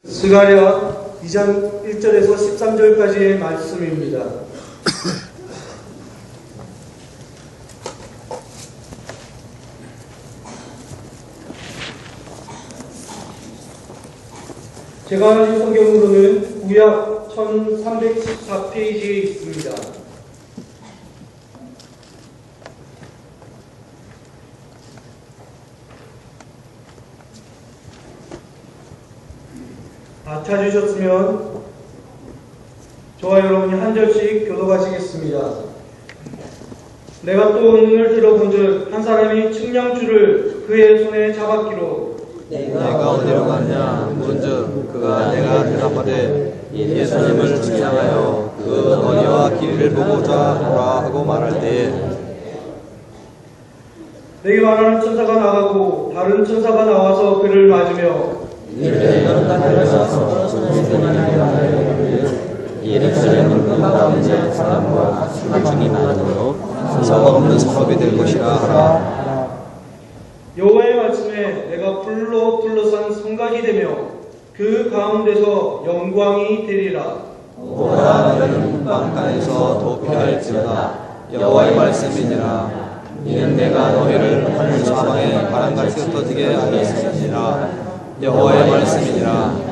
스가랴 2장 1절에서 13절까지의 말씀입니다. 제가 가진 성경으로는 구약 1314페이지에 있습니다. 다 찾으셨으면 저와 여러분이 한 절씩 교독하시겠습니다. 내가 또 눈을 들어본즉 한 사람이 측량줄을 그의 손에 잡았기로 내가 어디로 가느냐 문즉 그가 내가 대답하되 예수님을 측량하여 그 어디와 길을 보고자 하라 하고 말할 때에 내게 말하는 천사가 나가고 다른 천사가 나와서 그를 맞으며 예루살렘은 그 가운데 사람과 술중이 많으므로 성서가 없는 성읍이 될 것이라 하라. 여호와의 말씀에 내가 불로 둘러싼 성곽이 되며 그 가운데서 영광이 되리라. 오라 너는 방간에서 도피할지어다. 여호와의 말씀이니라. 이는 내가 너희를 하늘 사방에 바람같이 흩어지게 하겠습니다. 여호와의 말씀이니라.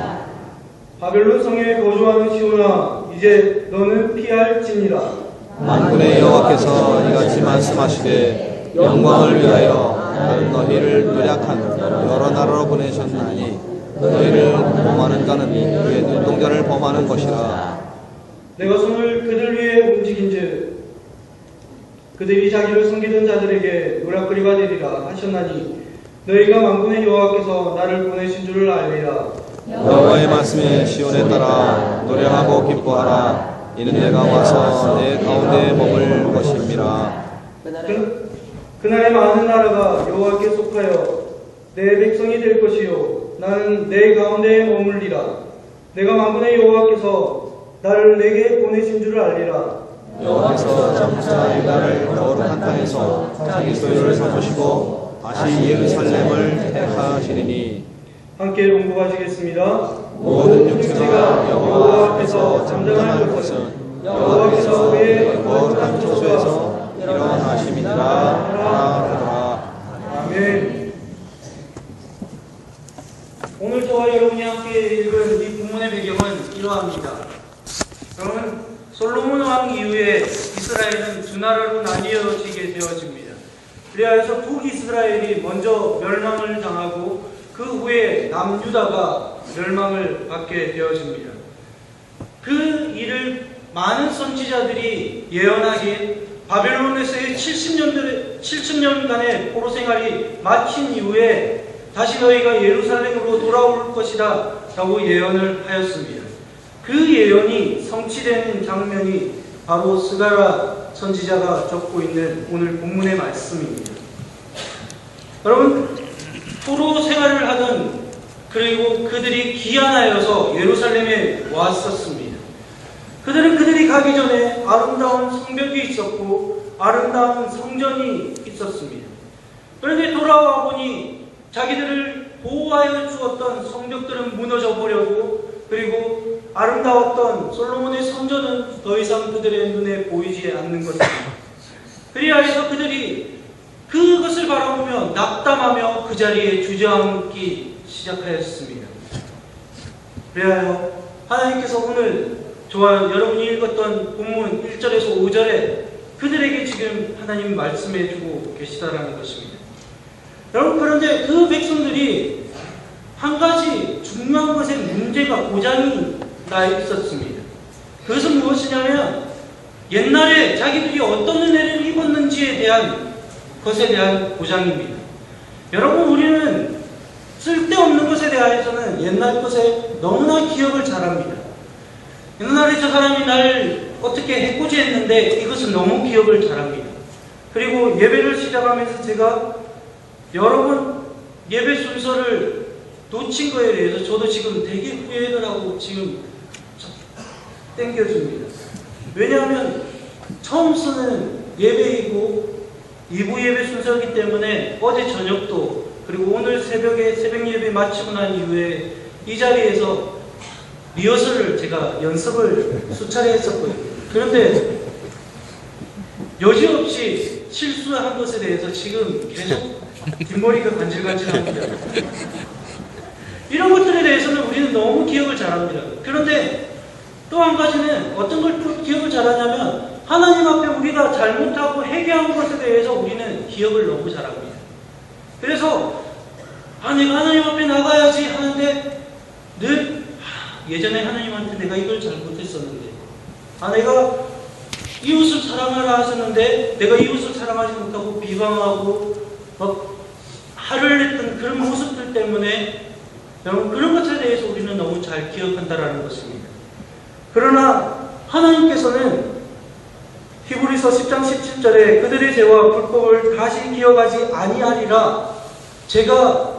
바벨론 성에 거주하는 시온아, 이제 너는 피할지니라. 만군의 여호와께서 이같이 말씀하시되 영광을 위하여 나는 너희를 노력한 여러 나라로 보내셨나니 너희를 범하는 자는 그의 눈동자를 범하는 것이라. 내가 손을 그들 위에 움직인즉 그들이 자기를 섬기던 자들에게 노략거리가 되리라 하셨나니 너희가 만군의 여호와께서 나를 보내신 줄을 알리라. 여호와의 말씀에 시온에 따라 노래하고 기뻐하라. 이는 내가 와서 내 가운데 머물 것임이라. 그날에 많은 나라가 여호와께 속하여 내 백성이 될 것이요 나는 내 가운데에 머물리라. 내가 만군의 여호와께서 나를 내게 보내신 줄을 알리라. 여호와께서 장차 유다를 거룩한 땅에서 자기 소유를 삼으시고 다시 예루살렘을 택하시리니 함께 봉독하시겠습니다. 모든 육체가 여호와 앞에서 잠잠할 것은 여호와께서 그의 거룩한 처소에서 일어나심이니라 하라. 아멘. 오늘 저와 여러분이 함께 읽은 이 본문의 배경은 이러합니다. 그러면 솔로몬 왕 이후에 이스라엘은 두 나라로 나뉘어지게 되어집니다. 그리하여서 북이스라엘이 먼저 멸망을 당하고 그 후에 남유다가 멸망을 받게 되어집니다. 그 일을 많은 선지자들이 예언하기에 바벨론에서의 70년간의 포로 생활이 마친 이후에 다시 너희가 예루살렘으로 돌아올 것이다 라고 예언을 하였습니다. 그 예언이 성취되는 장면이 바로 스가랴 선지자가 적고 있는 오늘 본문의 말씀입니다. 여러분, 포로 생활을 하던 그리고 그들이 귀환하여서 예루살렘에 왔었습니다. 그들이 가기 전에 아름다운 성벽이 있었고 아름다운 성전이 있었습니다. 그런데 돌아와 보니 자기들을 보호하여 주었던 성벽들은 무너져 버렸고 그리고 아름다웠던 솔로몬의 성전은 더 이상 그들의 눈에 보이지 않는 것입니다. 그리하여서 그들이 그것을 바라보며 낙담하며 그 자리에 주저앉기 시작하였습니다. 그리하여 하나님께서 오늘 저와 여러분이 읽었던 본문 1절에서 5절에 그들에게 지금 하나님 말씀해 주고 계시다라는 것입니다. 여러분, 그런데 그 백성들이 한 가지 중요한 것에 문제가 고장이 나 있었습니다. 그것은 무엇이냐면 옛날에 자기들이 어떤 은혜를 입었는지에 대한 것에 대한 고장입니다. 여러분, 우리는 쓸데없는 것에 대해서는 옛날 것에 너무나 기억을 잘합니다. 옛날에 저 사람이 날 어떻게 해코지했는데 이것은 너무 기억을 잘합니다. 그리고 예배를 시작하면서 제가 여러 번 예배 순서를 놓친 거에 대해서 저도 지금 되게 후회를 하고 지금 땡겨줍니다. 왜냐하면 처음서는 예배이고 2부 예배 순서이기 때문에 어제 저녁도 그리고 오늘 새벽에 새벽 예배 마치고 난 이후에 이 자리에서 리허설을 제가 연습을 수차례 했었거든요. 그런데 여지없이 실수한 것에 대해서 지금 계속 뒷머리가 간질간질합니다. 이런 것들에 대해서는 우리는 너무 기억을 잘합니다. 그런데 또 한 가지는 어떤 걸 또 기억을 잘하냐면 하나님 앞에 우리가 잘못하고 회개한 것에 대해서 우리는 기억을 너무 잘합니다. 그래서 내가 하나님 앞에 나가야지 하는데 늘 예전에 하나님한테 내가 이걸 잘못했었는데 내가 이웃을 사랑하라 하셨는데 내가 이웃을 사랑하지 못하고 비방하고 막 화를 냈던 그런 모습들 때문에 여러분 그런 것에 대해서 우리는 너무 잘 기억한다라는 것입니다. 그러나 하나님께서는 히브리서 10장 17절에 그들의 죄와 불법을 다시 기억하지 아니하리라. 제가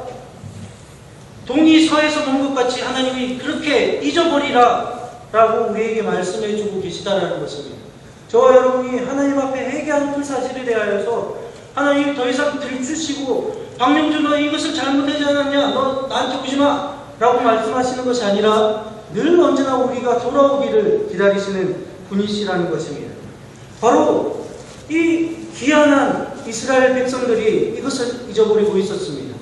동이 서에서 본 것 같이 하나님이 그렇게 잊어버리라 라고 우리에게 말씀해 주고 계시다라는 것입니다. 저와 여러분이 하나님 앞에 회개하는 그 사실에 대하여서 하나님이 더 이상 들추시고 박명준 너 이것을 잘못하지 않았냐? 너 나한테 오지 마! 라고 말씀하시는 것이 아니라 늘 언제나 우리가 돌아오기를 기다리시는 분이시라는 것입니다. 바로 이 귀한한 이스라엘 백성들이 이것을 잊어버리고 있었습니다.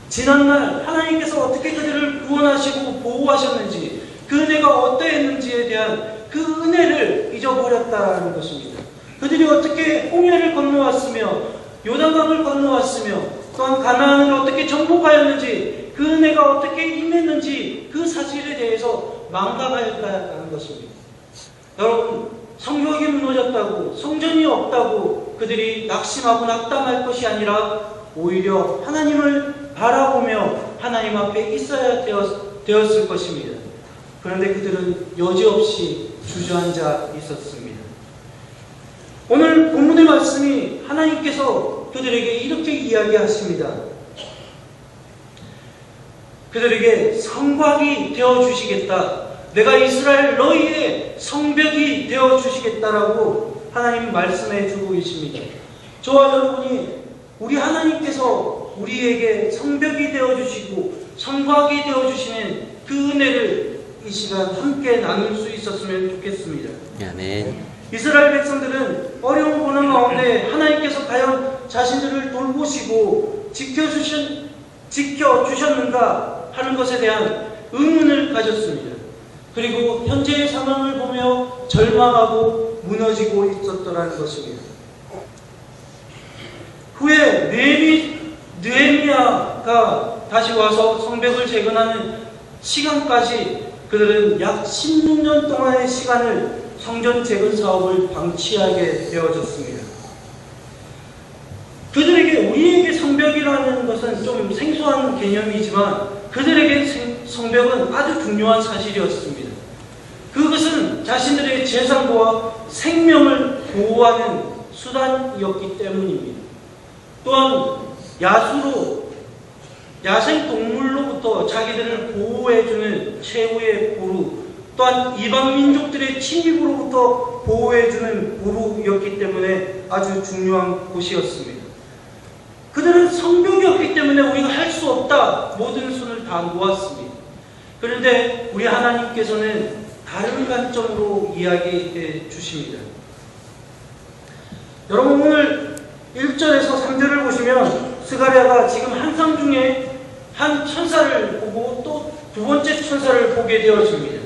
지난날 하나님께서 어떻게 그들을 구원하시고 보호하셨는지 그 은혜가 어떠했는지에 대한 그 은혜를 잊어버렸다는 것입니다. 그들이 어떻게 홍해를 건너왔으며 요단강을 건너왔으며 또한 가나안을 어떻게 정복하였는지 그 은혜가 어떻게 임했는지 그 사실에 대해서 망각하였다는 것입니다. 여러분 성벽이 무너졌다고 성전이 없다고 그들이 낙심하고 낙담할 것이 아니라 오히려 하나님을 바라보며 하나님 앞에 있어야 되었을 것입니다. 그런데 그들은 여지없이 주저앉아 있었습니다. 오늘 본문의 말씀이 하나님께서 그들에게 이렇게 이야기하십니다. 그들에게 성곽이 되어주시겠다. 내가 이스라엘 너희의 성벽이 되어주시겠다라고 하나님 말씀해 주고 계십니다. 저와 여러분이 우리 하나님께서 우리에게 성벽이 되어주시고 성곽이 되어주시는 그 은혜를 이 시간 함께 나눌 수 있었으면 좋겠습니다. 아멘. 이스라엘 백성들은 어려운 고난 가운데 하나님께서 과연 자신들을 돌보시고 지켜주셨는가 하는 것에 대한 의문을 가졌습니다. 그리고 현재의 상황을 보며 절망하고 무너지고 있었더라는 것입니다. 후에 느헤미야가 다시 와서 성벽을 재건하는 시간까지 그들은 약 16년 동안의 시간을 성전 재건 사업을 방치하게 되어졌습니다. 그들에게 우리에게 성벽이라는 것은 좀 생소한 개념이지만 그들에게 성벽은 아주 중요한 사실이었습니다. 그것은 자신들의 재산과 생명을 보호하는 수단이었기 때문입니다. 또한 야생동물로부터 자기들을 보호해주는 최후의 보루, 또한 이방 민족들의 침입으로부터 보호해주는 보루였기 때문에 아주 중요한 곳이었습니다. 그들은 성벽이었기 때문에 우리가 할 수 없다, 모든 손을 다 놓았습니다. 그런데 우리 하나님께서는 다른 관점으로 이야기해 주십니다. 여러분 오늘 1절에서 3절을 보시면 스가랴가 지금 환상 중에 한 천사를 보고 또 두 번째 천사를 보게 되어집니다.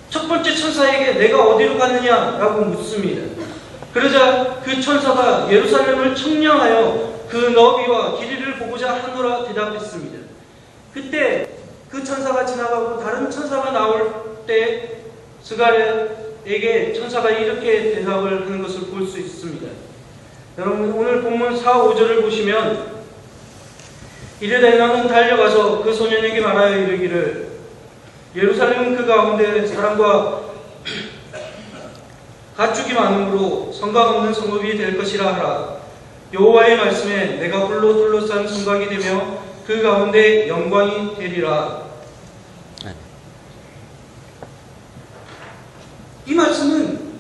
첫 번째 천사에게 내가 어디로 갔느냐라고 묻습니다. 그러자 그 천사가 예루살렘을 청량하여 그 너비와 길이를 보고자 하노라 대답했습니다. 그때 그 천사가 지나가고 다른 천사가 나올 때 스가랴에게 천사가 이렇게 대답을 하는 것을 볼 수 있습니다. 여러분 오늘 본문 4, 5절을 보시면 이르되 너는 달려가서 그 소년에게 말하여 이르기를 예루살렘은 그 가운데 사람과 가축이 많으므로 성곽 없는 성읍이 될 것이라 하라. 여호와의 말씀에 내가 불로 둘러싼 성곽이 되며 그 가운데 영광이 되리라. 이 말씀은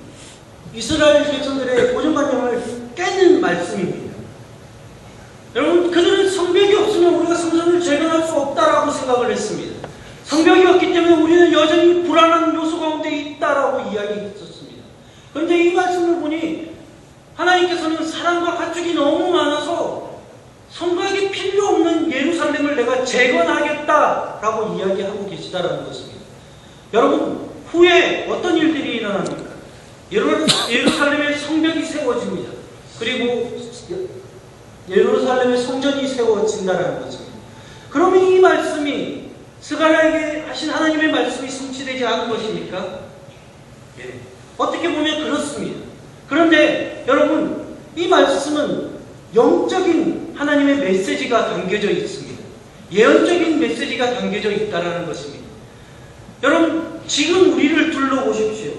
이스라엘 백성들의 고정관념을 깨는 말씀입니다. 여러분 그들은 성벽이 없으면 우리가 성전을 재건할 수 없다라고 생각을 했습니다. 성벽이 없기 때문에 우리는 여전히 불안한 요소 가운데 있다라고 이야기했었습니다. 그런데 이 말씀을 보니 하나님께서는 사랑과 가축이 너무 많아서 성곽이 필요 없는 예루살렘을 내가 재건하겠다라고 이야기하고 계시다라는 것입니다. 여러분, 후에 어떤 일들이 일어납니까? 예루살렘의 성벽이 세워집니다. 그리고 예루살렘의 성전이 세워진다라는 것입니다. 그러면 이 말씀이 스가랴에게 하신 하나님의 말씀이 성취되지 않은 것입니까? 예. 어떻게 보면 그렇습니다. 그런데 여러분, 이 말씀은 영적인 하나님의 메시지가 담겨져 있습니다. 예언적인 메시지가 담겨져 있다는 것입니다. 여러분, 지금 우리를 둘러보십시오.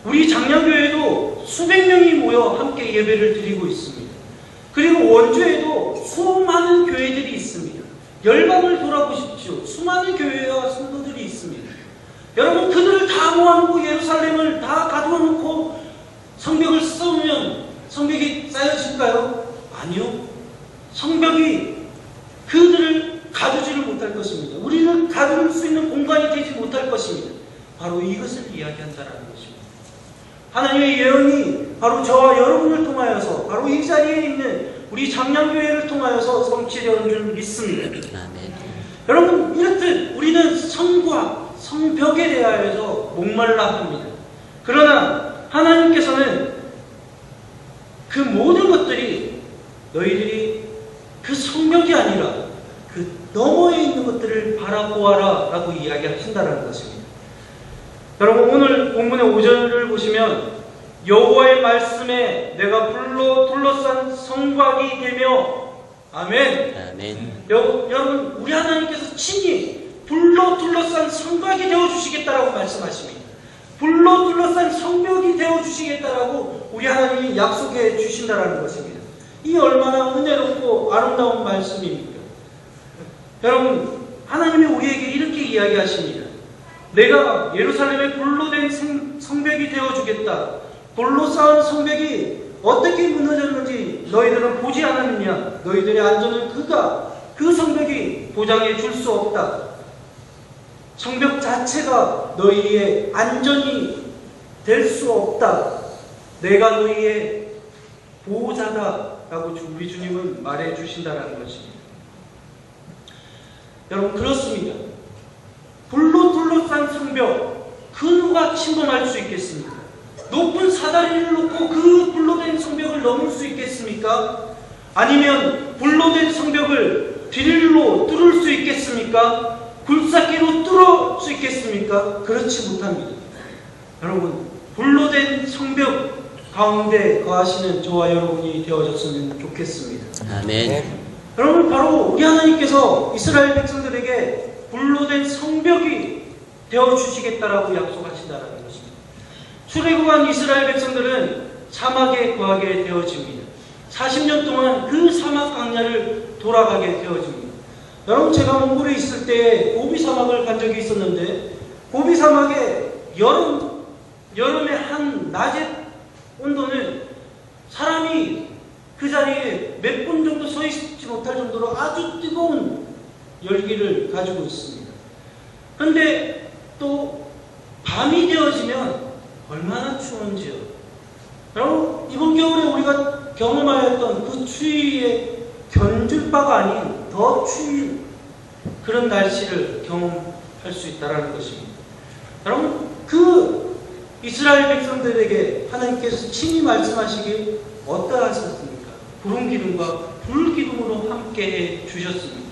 우리 장량교회도 수백 명이 모여 함께 예배를 드리고 있습니다. 그리고 원주에도 수많은 교회들이 있습니다. 열방을 돌아보십시오. 수많은 교회와 성도들이 있습니다. 여러분, 그들을 다 모아놓고 예루살렘을 다 가두어 놓고 성벽을 쌓으면 성벽이 쌓여질까요? 아니요. 성벽이 그들을 가두지를 못할 것입니다. 우리를 가둘 수 있는 공간이 되지 못할 것입니다. 바로 이것을 이야기한다는 것입니다. 하나님의 예언이 바로 저와 여러분을 통하여서, 바로 이 자리에 있는 우리 장량교회를 통하여서 성취되는 줄 믿습니다. 아멘. 여러분, 이렇듯 우리는 성과 성벽에 대하여서 목말라 합니다. 그러나 하나님께서는 그 모든 것들이 너희들이 그 성벽이 아니라 그 너머에 있는 것들을 바라보아라 라고 이야기하신다는 것입니다. 여러분, 오늘 본문의 5절을 보시면 여호와의 말씀에 내가 불로 둘러싼 성곽이 되며, 아멘. 아멘. 여러분, 우리 하나님께서 친히 불로 둘러싼 성곽이 되어주시겠다라고 말씀하십니다. 불로 둘러싼 성벽이 되어주시겠다라고 우리 하나님이 약속해 주신다라는 것입니다. 이 얼마나 은혜롭고 아름다운 말씀입니까? 여러분, 하나님이 우리에게 이렇게 이야기하십니다. 내가 예루살렘의 불로 된 성벽이 되어주겠다. 불로 쌓은 성벽이 어떻게 무너졌는지 너희들은 보지 않았느냐? 너희들의 안전을 그 성벽이 보장해 줄 수 없다. 성벽 자체가 너희의 안전이 될 수 없다. 내가 너희의 보호자다 라고 우리 주님은 말해 주신다는 것입니다. 여러분, 그렇습니다. 불로 둘러싼 성벽, 그 누가 침범할 수 있겠습니까? 높은 사다리를 놓고 그 불로 된 성벽을 넘을 수 있겠습니까? 아니면 불로 된 성벽을 비닐로 뚫을 수 있겠습니까? 굴삭기로 뚫을 수 있겠습니까? 그렇지 못합니다. 여러분, 불로 된 성벽 가운데 거하시는 저와 여러분이 되어졌으면 좋겠습니다. 아멘. 여러분, 바로 우리 하나님께서 이스라엘 백성들에게 불로 된 성벽이 되어주시겠다라고 약속하신다는 것입니다. 출애굽한 이스라엘 백성들은 사막에 거하게 되어집니다. 40년 동안 그 사막 광야를 돌아가게 되어집니다. 여러분, 제가 몽골에 있을 때 고비 사막을 간 적이 있었는데, 고비 사막에 여름의 한 낮의 온도는 사람이 그 자리에 몇 분 정도 서 있지 못할 정도로 아주 뜨거운 열기를 가지고 있습니다. 그런데 또 밤이 되어지면 얼마나 추운지요. 여러분, 이번 겨울에 우리가 경험하였던 그 추위에 견줄 바가 아닌 더 추운 그런 날씨를 경험할 수 있다는 것입니다. 여러분, 그 이스라엘 백성들에게 하나님께서 친히 말씀하시길 어떠하셨습니까? 구름 기둥과 불 기둥으로 함께 해 주셨습니다.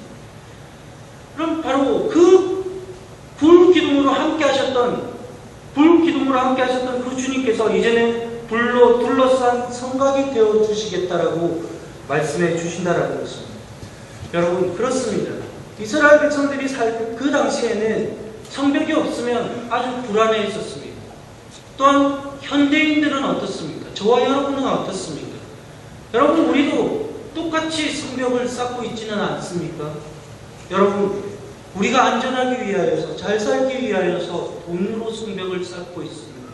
그럼 바로 그 불 기둥으로 함께 하셨던 그 주님께서 이제는 불로 둘러싼 성곽이 되어 주시겠다라고 말씀해 주신다라는 것입니다. 여러분, 그렇습니다. 이스라엘 백성들이 살 그 당시에는 성벽이 없으면 아주 불안해 있었습니다. 또한 현대인들은 어떻습니까? 저와 여러분은 어떻습니까? 여러분, 우리도 똑같이 성벽을 쌓고 있지는 않습니까? 여러분, 우리가 안전하기 위하여서, 잘 살기 위하여서 돈으로 성벽을 쌓고 있습니다.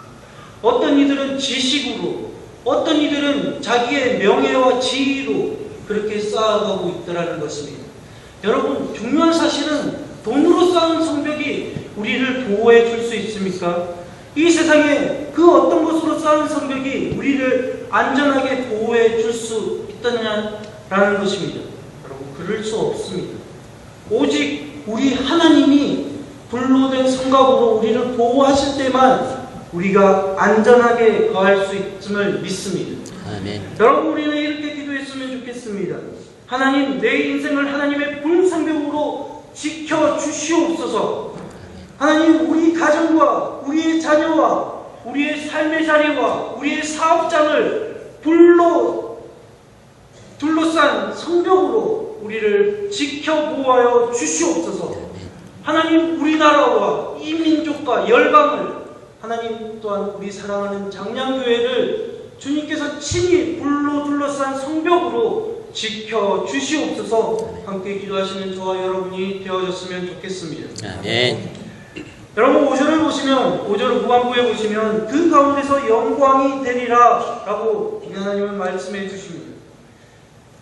어떤 이들은 지식으로, 어떤 이들은 자기의 명예와 지위로 그렇게 쌓아가고 있더라는 것입니다. 여러분, 중요한 사실은 돈으로 쌓은 성벽이 우리를 보호해 줄 수 있습니까? 이 세상에 그 어떤 것으로 쌓은 성벽이 우리를 안전하게 보호해 줄 수 있느냐라는 것입니다. 여러분, 그럴 수 없습니다. 오직 우리 하나님이 불로 된 성곽으로 우리를 보호하실 때만 우리가 안전하게 거할 수 있음을 믿습니다. 아멘. 여러분, 우리는 이렇게 기도했으면 좋겠습니다. 하나님, 내 인생을 하나님의 불성벽으로 지켜주시옵소서. 하나님, 우리 가정과 우리의 자녀와 우리의 삶의 자리와 우리의 사업장을 불로 둘러싼 성벽으로 우리를 지켜 보호하여 주시옵소서. 하나님, 우리나라와 이 민족과 열방을, 하나님 또한 우리 사랑하는 장량교회를 주님께서 친히 불로 둘러싼 성벽으로 지켜 주시옵소서. 함께 기도하시는 저와 여러분이 되어졌으면 좋겠습니다. 아멘. 여러분, 5절을 보시면, 5절 후반부에 보시면 그 가운데서 영광이 되리라 라고 하나님은 말씀해 주십니다.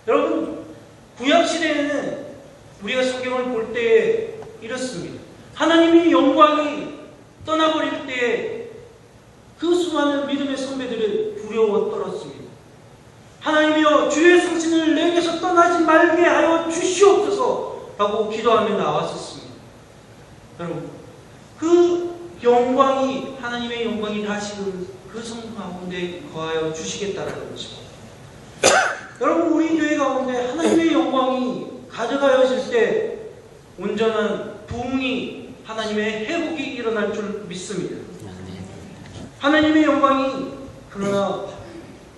여러분, 구약시대에는 우리가 성경을 볼 때에 이렇습니다. 하나님의 영광이 떠나버릴 때에 그 수많은 믿음의 선배들을 두려워 떨었습니다. 하나님이여, 주의 성신을 내게서 떠나지 말게 하여 주시옵소서 라고 기도하며 나왔었습니다. 여러분, 그 영광이, 하나님의 영광이 다시금 그 성 가운데 거하여 주시겠다라는 것입니다. 여러분, 우리 교회 가운데 하나님의 영광이 가져가여질 때 온전한 부흥이, 하나님의 회복이 일어날 줄 믿습니다. 하나님의 영광이, 그러나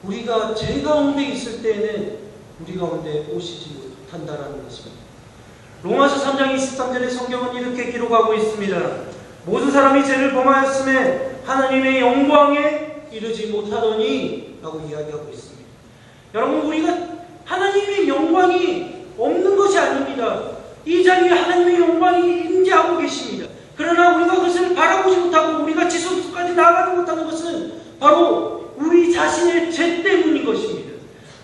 우리가 제 가운데 있을 때에는 우리 가운데 오시지 못한다라는 것입니다. 로마서 3장 23절의 성경은 이렇게 기록하고 있습니다. 모든 사람이 죄를 범하였음에 하나님의 영광에 이르지 못하더니 라고 이야기하고 있습니다. 여러분, 우리가 하나님의 영광이 없는 것이 아닙니다. 이 자리에 하나님의 영광이 임재하고 계십니다. 그러나 우리가 그것을 바라보지 못하고 우리가 지속까지 나아가지 못하는 것은 바로 우리 자신의 죄 때문인 것입니다.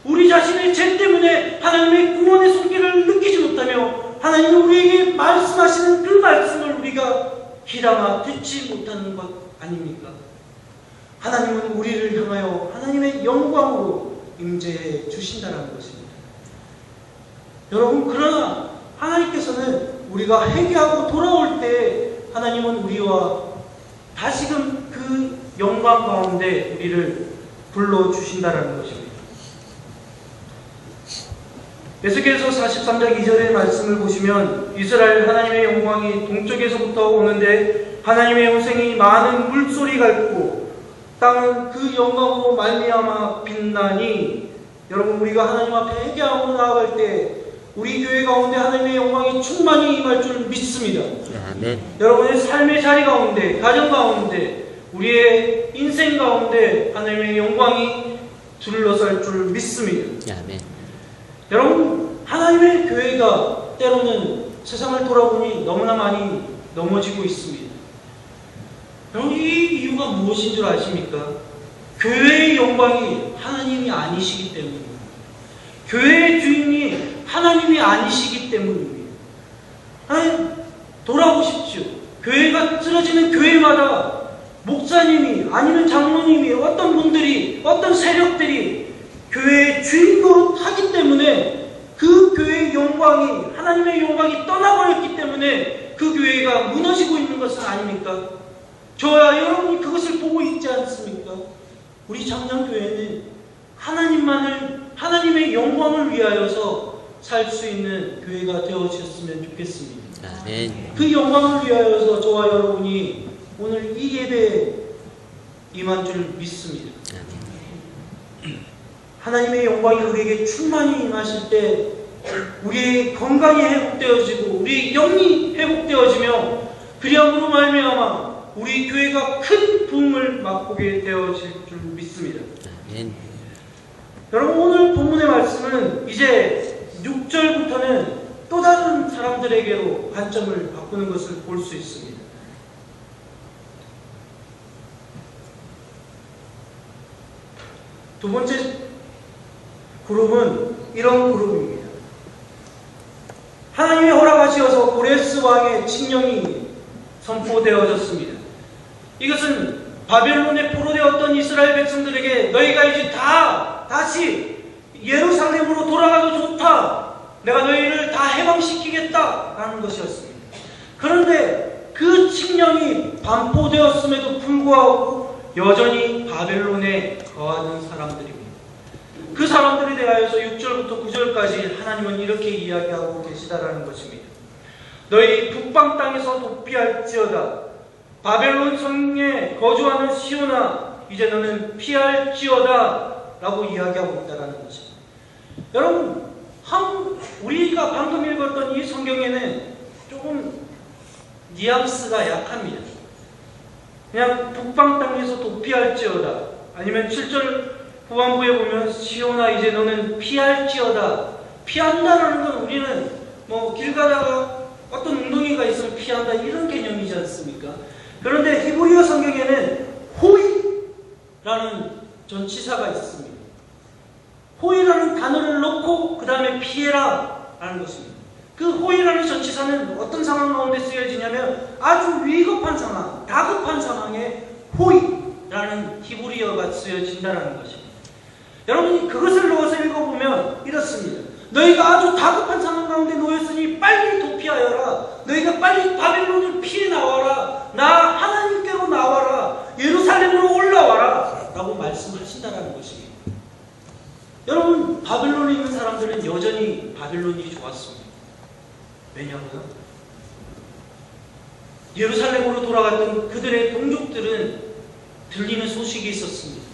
우리 자신의 죄 때문에 하나님의 구원의 손길을 느끼지 못하며 하나님이 우리에게 말씀하시는 그 말씀을 우리가 귀담아 듣지 못하는 것 아닙니까? 하나님은 우리를 향하여 하나님의 영광으로 임재해 주신다는 것입니다. 여러분, 그러나 하나님께서는 우리가 회개하고 돌아올 때 하나님은 우리와 다시금 그 영광 가운데 우리를 불러주신다는 것입니다. 에스겔서 43장 2절의 말씀을 보시면 이스라엘 하나님의 영광이 동쪽에서부터 오는데 하나님의 영생이 많은 물소리 같고 땅은 그 영광으로 말미암아 빛나니, 여러분, 우리가 하나님 앞에 회개하고 나아갈 때 우리 교회 가운데 하나님의 영광이 충만히 임할 줄 믿습니다. 아멘. 여러분의 삶의 자리 가운데, 가정 가운데, 우리의 인생 가운데 하나님의 영광이 둘러쌀 줄 믿습니다. 아멘. 여러분, 하나님의 교회가 때로는 세상을 돌아보니 너무나 많이 넘어지고 있습니다. 여러분, 이 이유가 무엇인 줄 아십니까? 교회의 영광이 하나님이 아니시기 때문입니다. 교회의 주인이 하나님이 아니시기 때문입니다. 하나님, 돌아보십시오. 교회가 쓰러지는 교회마다 목사님이, 아니면 장로님이, 어떤 분들이, 어떤 세력들이 교회의 주인 노릇하기 때문에 그 교회의 영광이, 하나님의 영광이 떠나버렸기 때문에 그 교회가 무너지고 있는 것은 아닙니까? 저와 여러분이 그것을 보고 있지 않습니까? 우리 장량교회는 하나님의 영광을 위하여서 살 수 있는 교회가 되어주셨으면 좋겠습니다. 아멘. 그 영광을 위하여서 저와 여러분이 오늘 이 예배에 임한 줄 믿습니다. 하나님의 영광이 우리에게 충만히 임하실 때 우리의 건강이 회복되어지고 우리의 영이 회복되어지며 그리함으로 말미암아 우리 교회가 큰 부흥을 맛보게 되어질 줄 믿습니다. 아멘. 여러분, 오늘 본문의 말씀은 이제 6절부터는 또 다른 사람들에게로 관점을 바꾸는 것을 볼 수 있습니다. 두 번째 그룹은 이런 그룹입니다. 하나님의 허락하시어서 고레스 왕의 칙령이 선포되어졌습니다. 이것은 바벨론에 포로되었던 이스라엘 백성들에게 너희가 이제 다시 예루살렘으로 돌아가도 좋다. 내가 너희를 다 해방시키겠다라는 것이었습니다. 그런데 그 칙령이 반포되었음에도 불구하고 여전히 바벨론에 거하는 사람들입니다. 그 사람들에 대하여서 6절부터 9절까지 하나님은 이렇게 이야기하고 계시다라는 것입니다. 너희 북방 땅에서 도피할지어다. 바벨론 성에 거주하는 시온아, 이제 너는 피할지어다 라고 이야기하고 있다는 것입니다. 여러분, 우리가 방금 읽었던 이 성경에는 조금 뉘앙스가 약합니다. 그냥 북방 땅에서 도피할지어다, 아니면 7절 후반부에 보면 시온아 이제 너는 피할지어다. 피한다라는 건 우리는 길 가다가 어떤 웅덩이가 있으면 피한다 이런 개념이지 않습니까? 그런데 히브리어 성경에는 호이라는 전치사가 있습니다. 호이라는 단어를 넣고 그 다음에 피해라 라는 것입니다. 그 호이라는 전치사는 어떤 상황 가운데 쓰여지냐면 아주 위급한 상황, 다급한 상황에 호이라는 히브리어가 쓰여진다는 것입니다. 여러분이 그것을 넣어서 읽어보면 이렇습니다. 너희가 아주 다급한 상황 가운데 놓였으니 빨리 도피하여라. 너희가 빨리 바벨론을 피해 나와라. 나 하나님께로 나와라. 예루살렘으로 올라와라 라고 말씀하신다는 것입니다. 여러분, 바벨론에 있는 사람들은 여전히 바벨론이 좋았습니다. 왜냐하면 예루살렘으로 돌아갔던 그들의 동족들은 들리는 소식이 있었습니다.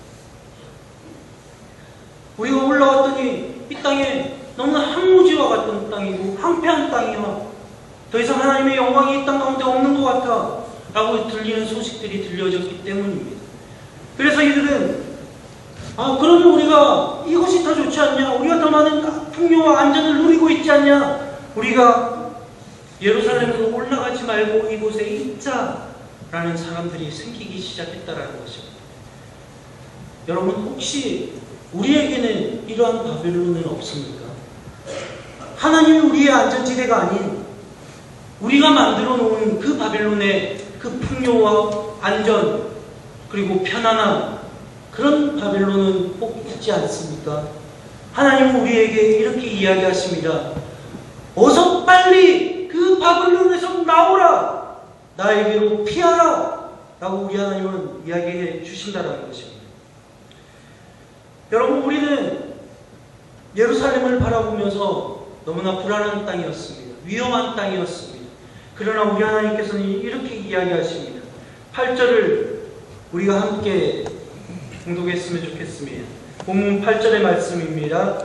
우리가 올라왔더니 이 땅에 너무나 황무지와 같은 땅이고 황폐한 땅이야. 더 이상 하나님의 영광이 이 땅 가운데 없는 것 같아 라고 들리는 소식들이 들려졌기 때문입니다. 그래서 이들은 그러면 우리가 이것이 더 좋지 않냐? 우리가 더 많은 풍요와 안전을 누리고 있지 않냐? 우리가 예루살렘으로 올라가지 말고 이곳에 있자라는 사람들이 생기기 시작했다라는 것입니다. 여러분, 혹시 우리에게는 이러한 바벨론은 없습니까? 하나님이 우리의 안전지대가 아닌 우리가 만들어 놓은 그 바벨론의 그 풍요와 안전 그리고 편안함, 그런 바벨론은 꼭 있지 않습니까? 하나님은 우리에게 이렇게 이야기하십니다. 어서 빨리 그 바벨론에서 나오라. 나에게로 피하라 라고 우리 하나님은 이야기해 주신다는 것입니다. 여러분, 우리는 예루살렘을 바라보면서 너무나 불안한 땅이었습니다. 위험한 땅이었습니다. 그러나 우리 하나님께서는 이렇게 이야기하십니다. 8절을 우리가 함께 공독했으면 좋겠습니다. 본문 8절의 말씀입니다.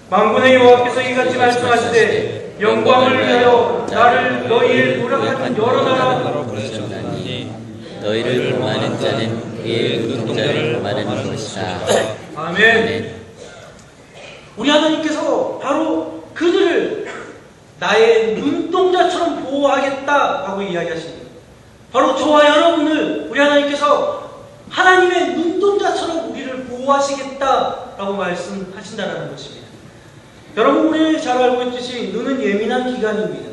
만군의 여호와께서 이같이 말씀하시되 영광을 위하여 나를 너희의 노력하는 여러 나라로 부르셨나니 너희를 범하는 자는 그의 눈동자를 범하는 것이다. 아멘. 우리 하나님께서 바로 그들을 나의 눈동자처럼 보호하겠다라고 이야기하십니다. 바로 저와 여러분을 우리 하나님께서 하나님의 눈동자처럼 우리를 보호하시겠다라고 말씀하신다는 것입니다. 여러분, 우리 잘 알고 있듯이 눈은 예민한 기관입니다.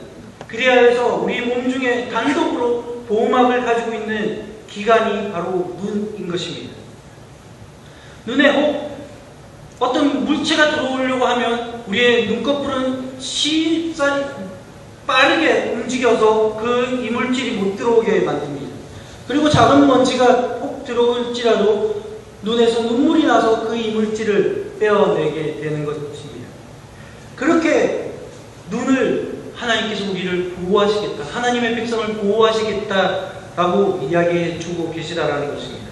그래야 해서 우리 몸 중에 단독으로 보호막을 가지고 있는 기관이 바로 눈인 것입니다. 눈에 혹 어떤 물체가 들어오려고 하면 우리의 눈꺼풀은 쉽사리 빠르게 움직여서 그 이물질이 못 들어오게 만듭니다. 그리고 작은 먼지가 혹 들어올지라도 눈에서 눈물이 나서 그 이물질을 빼어내게 되는 것입니다. 그렇게 눈을 하나님께서 우리를 보호하시겠다, 하나님의 백성을 보호하시겠다라고 이야기해 주고 계시다라는 것입니다.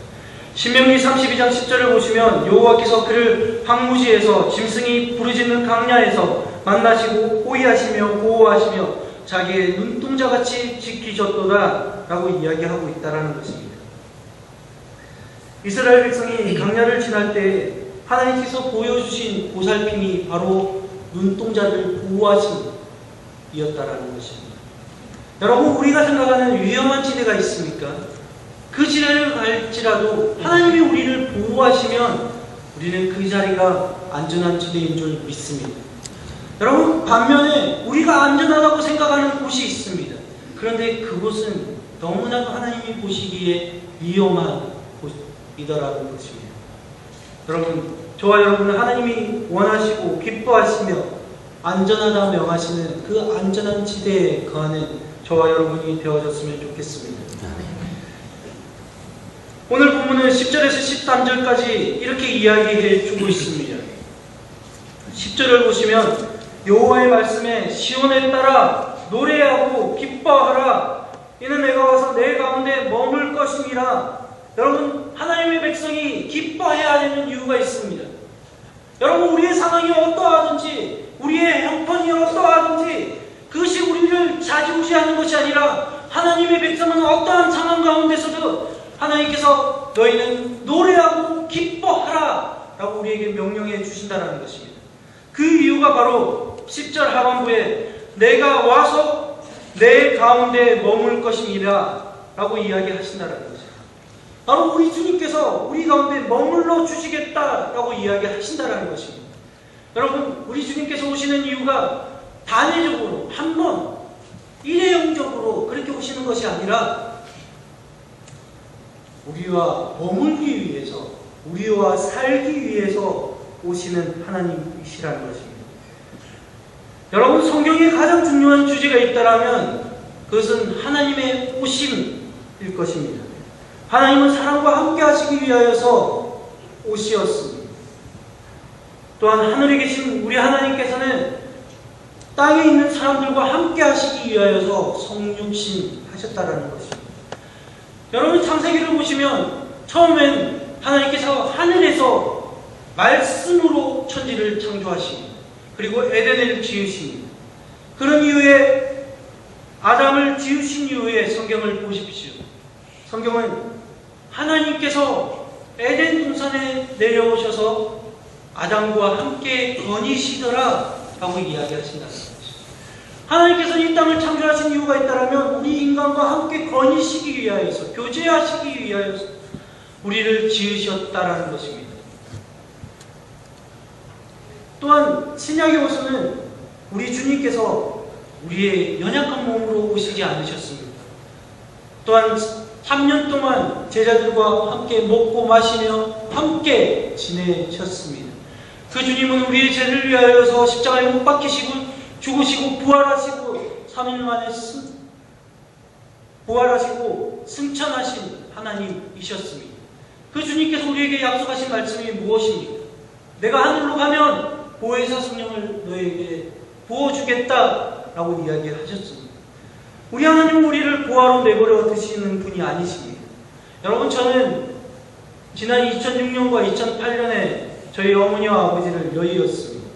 신명기 32장 10절을 보시면 여호와께서 그를 황무지에서 짐승이 부르짖는 강야에서 만나시고 호위하시며 보호하시며 자기의 눈동자같이 지키셨도다 라고 이야기하고 있다는 것입니다. 이스라엘 백성이 강야를 지날 때 하나님께서 보여주신 보살핌이 바로 눈동자를 보호하심이었다라는 것입니다. 여러분, 우리가 생각하는 위험한 지대가 있습니까? 그 지대를 갈지라도 하나님이 우리를 보호하시면 우리는 그 자리가 안전한 지대인 줄 믿습니다. 여러분, 반면에 우리가 안전하다고 생각하는 곳이 있습니다. 그런데 그곳은 너무나도 하나님이 보시기에 위험한 곳이더라는 것입니다. 여러분, 저와 여러분은 하나님이 원하시고 기뻐하시며 안전하다 명하시는 그 안전한 지대에 거하는 저와 여러분이 되어졌으면 좋겠습니다. 오늘 본문은 10절에서 13절까지 이렇게 이야기해 주고 있습니다. 10절을 보시면 여호와의 말씀에 시온에 따라 노래하고 기뻐하라. 이는 내가 와서 내 가운데 머물 것임이라. 여러분, 하나님의 백성이 기뻐해야 되는 이유가 있습니다. 여러분, 우리의 상황이 어떠하든지 우리의 형편이 어떠하든지 그것이 우리를 좌지우지하는 것이 아니라 하나님의 백성은 어떠한 상황 가운데서도 하나님께서 너희는 노래하고 기뻐하라 라고 우리에게 명령해 주신다는 것입니다. 그 이유가 바로 10절 하반부에 내가 와서 내 가운데 머물 것임이라 라고 이야기하신다는 것입니다. 바로 우리 주님께서 우리 가운데 머물러 주시겠다라고 이야기하신다는 것입니다. 여러분, 우리 주님께서 오시는 이유가 단회적으로 한 번 일회용적으로 그렇게 오시는 것이 아니라 우리와 머물기 위해서, 우리와 살기 위해서 오시는 하나님이시라는 것입니다. 여러분, 성경에 가장 중요한 주제가 있다면 그것은 하나님의 오심일 것입니다. 하나님은 사람과 함께 하시기 위하여서 오시었습니다. 또한 하늘에 계신 우리 하나님께서는 땅에 있는 사람들과 함께 하시기 위하여서 성육신 하셨다라는 것입니다. 여러분, 창세기를 보시면 처음엔 하나님께서 하늘에서 말씀으로 천지를 창조하시고 그리고 에덴을 지으십니다. 그런 이후에 아담을 지으신 이후에 성경을 보십시오. 성경은 하나님께서 에덴 동산에 내려오셔서 아담과 함께 거니시더라 라고 이야기하신다는 것입니다. 하나님께서 이 땅을 창조하신 이유가 있다면 우리 인간과 함께 거니시기 위하여서, 교제하시기 위하여서 우리를 지으셨다라는 것입니다. 또한 신약에 오서는 우리 주님께서 우리의 연약한 몸으로 오시지 않으셨습니다. 또한 3년 동안 제자들과 함께 먹고 마시며 함께 지내셨습니다. 그 주님은 우리의 죄를 위하여서 십자가에 못 박히시고 죽으시고 부활하시고 3일 만에 부활하시고 승천하신 하나님이셨습니다. 그 주님께서 우리에게 약속하신 말씀이 무엇입니까? 내가 하늘로 가면 보혜사 성령을 너에게 부어주겠다라고 이야기하셨습니다. 우리 하나님은 우리를 고아로 내버려 두시는 분이 아니십니다. 여러분, 저는 지난 2006년과 2008년에 저희 어머니와 아버지를 여의었습니다.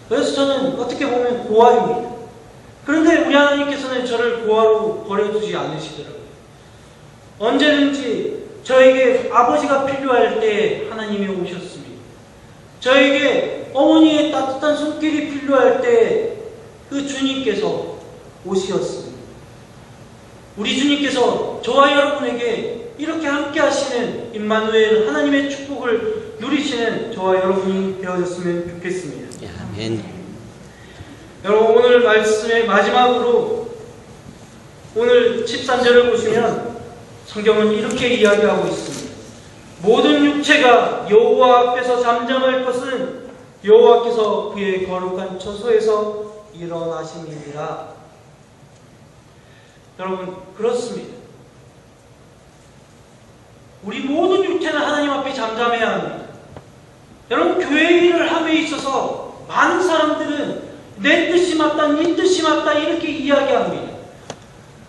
그래서 저는 어떻게 보면 고아입니다. 그런데 우리 하나님께서는 저를 고아로 버려두지 않으시더라고요. 언제든지 저에게 아버지가 필요할 때 하나님이 오셨습니다. 저에게 어머니의 따뜻한 손길이 필요할 때 그 주님께서 오시었습니다. 우리 주님께서 저와 여러분에게 이렇게 함께 하시는 임마누엘 하나님의 축복을 누리시는 저와 여러분이 되어졌으면 좋겠습니다. 아멘. 여러분, 오늘 말씀의 마지막으로 오늘 13절을 보시면 성경은 이렇게 이야기하고 있습니다. 모든 육체가 여호와 앞에서 잠잠할 것은 여호와께서 그의 거룩한 처소에서 일어나심이니라. 여러분, 그렇습니다. 우리 모든 육체는 하나님 앞에 잠잠해야 합니다. 여러분, 교회 일을 함에 있어서 많은 사람들은 내 뜻이 맞다, 네 뜻이 맞다 이렇게 이야기합니다.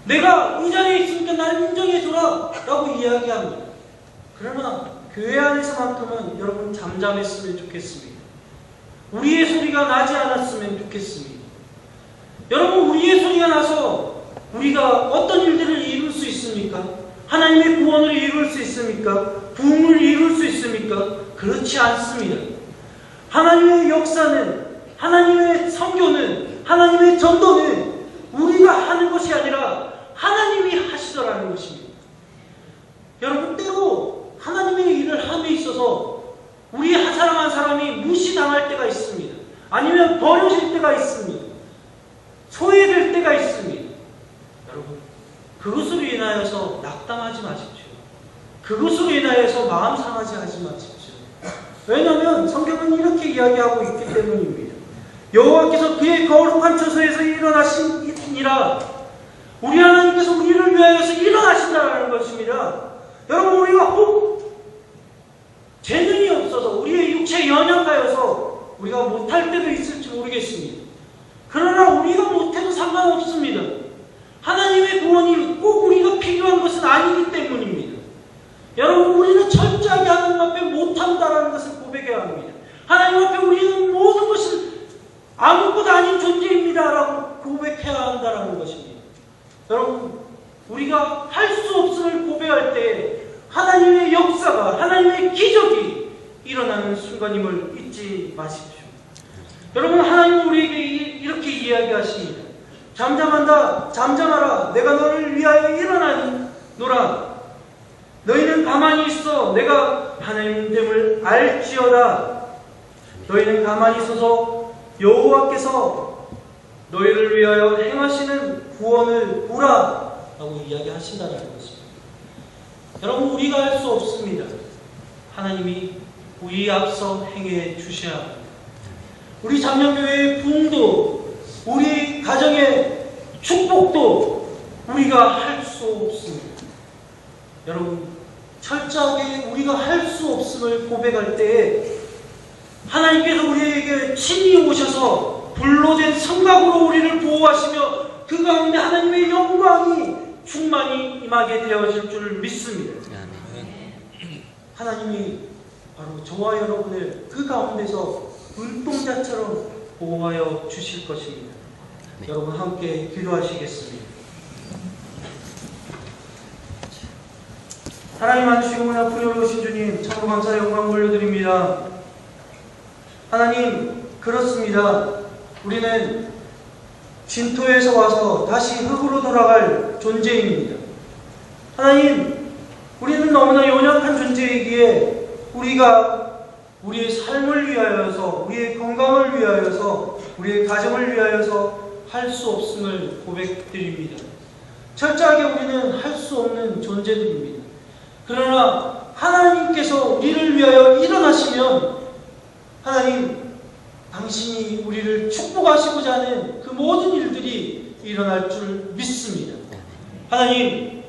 내가 이 자리에 있으니까 나를 인정해줘라 라고 이야기합니다. 그러나 교회 안에서만큼은 여러분 잠잠했으면 좋겠습니다. 우리의 소리가 나지 않았으면 좋겠습니다. 여러분, 우리의 소리가 나서 우리가 어떤 일들을 이룰 수 있습니까? 하나님의 구원을 이룰 수 있습니까? 부흥을 이룰 수 있습니까? 그렇지 않습니다. 하나님의 역사는, 하나님의 선교는, 하나님의 전도는 우리가 하는 것이 아니라 하나님이 하시더라는 것입니다. 여러분, 때로 하나님의 일을 함에 있어서 우리 한 사람 한 사람이 무시당할 때가 있습니다. 아니면 버려질 때가 있습니다. 소외될 때가 있습니다. 여러분, 그것을 위해 인하여서 낙담하지 마십시오. 그것으로 인하여서 마음 상하지 하지 마십시오. 왜냐하면 성경은 이렇게 이야기하고 있기 때문입니다. 여호와께서 그의 거룩한 처소에서 일어나시니라. 우리 하나님께서 우리를 위하여서 일어나신다는 것입니다. 여러분, 우리가 혹 재능이 없어서 우리의 육체에 연약하여서 우리가 못할 때도 있을지 모르겠습니다. 그러나 우리가 못해도 상관없습니다. 하나님의 구원이 꼭 우리가 필요한 것은 아니기 때문입니다. 여러분, 우리는 철저하게 하나님 앞에 못한다는 것을 고백해야 합니다. 하나님 앞에 우리는 모든 것을 아무것도 아닌 존재입니다라고 고백해야 한다는 것입니다. 여러분, 우리가 할 수 없음을 고백할 때 하나님의 역사가, 하나님의 기적이 일어나는 순간임을 잊지 마십시오. 여러분, 하나님은 우리에게 이렇게 이야기하십니다. 잠잠하라. 내가 너를 위하여 일어나노라. 너희는 가만히 있어. 내가 하나님됨을 알지어다. 너희는 가만히 있어서 여호와께서 너희를 위하여 행하시는 구원을 보라 라고 이야기하신다는 것입니다. 여러분, 우리가 할 수 없습니다. 하나님이 우리 앞서 행해 주셔야 합니다. 우리 장년교회의 부흥도, 우리 가정의 축복도 우리가 할 수 없습니다. 여러분, 철저하게 우리가 할 수 없음을 고백할 때에 하나님께서 우리에게 친히 오셔서 불로 된 성곽으로 우리를 보호하시며 그 가운데 하나님의 영광이 충만히 임하게 되어질 줄 믿습니다. 하나님이 바로 저와 여러분을 그 가운데서 눈동자처럼 보호하여 주실 것입니다. 여러분, 함께 기도하시겠습니다. 하나님 아주시고 풍요로우신 주님, 참으로 감사 영광 올려드립니다. 하나님, 그렇습니다. 우리는 진토에서 와서 다시 흙으로 돌아갈 존재입니다. 하나님, 우리는 너무나 연약한 존재이기에 우리가 우리의 삶을 위하여서, 우리의 건강을 위하여서, 우리의 가정을 위하여서 할 수 없음을 고백드립니다. 철저하게 우리는 할 수 없는 존재들입니다. 그러나 하나님께서 우리를 위하여 일어나시면 하나님, 당신이 우리를 축복하시고자 하는 그 모든 일들이 일어날 줄 믿습니다. 하나님,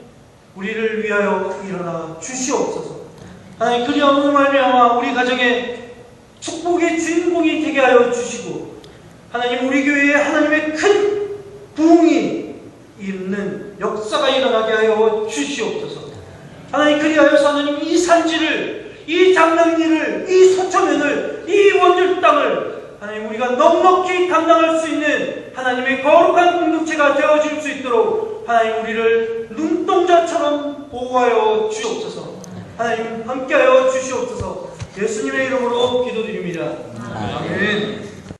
우리를 위하여 일어나 주시옵소서. 하나님, 그리함으로 말미암아 우리 가정에 축복의 주인공이 되게 하여 주시고, 하나님, 우리 교회에 하나님의 큰 부흥이 있는 역사가 일어나게 하여 주시옵소서. 하나님, 그리하여서 하나님, 이 산지를, 이 장명리를, 이 서초면을, 이 원주 땅을 하나님, 우리가 넉넉히 감당할 수 있는 하나님의 거룩한 공동체가 되어질 수 있도록 하나님, 우리를 눈동자처럼 보호하여 주시옵소서. 하나님, 함께하여 주시옵소서. 예수님의 이름으로 기도드립니다. 아멘.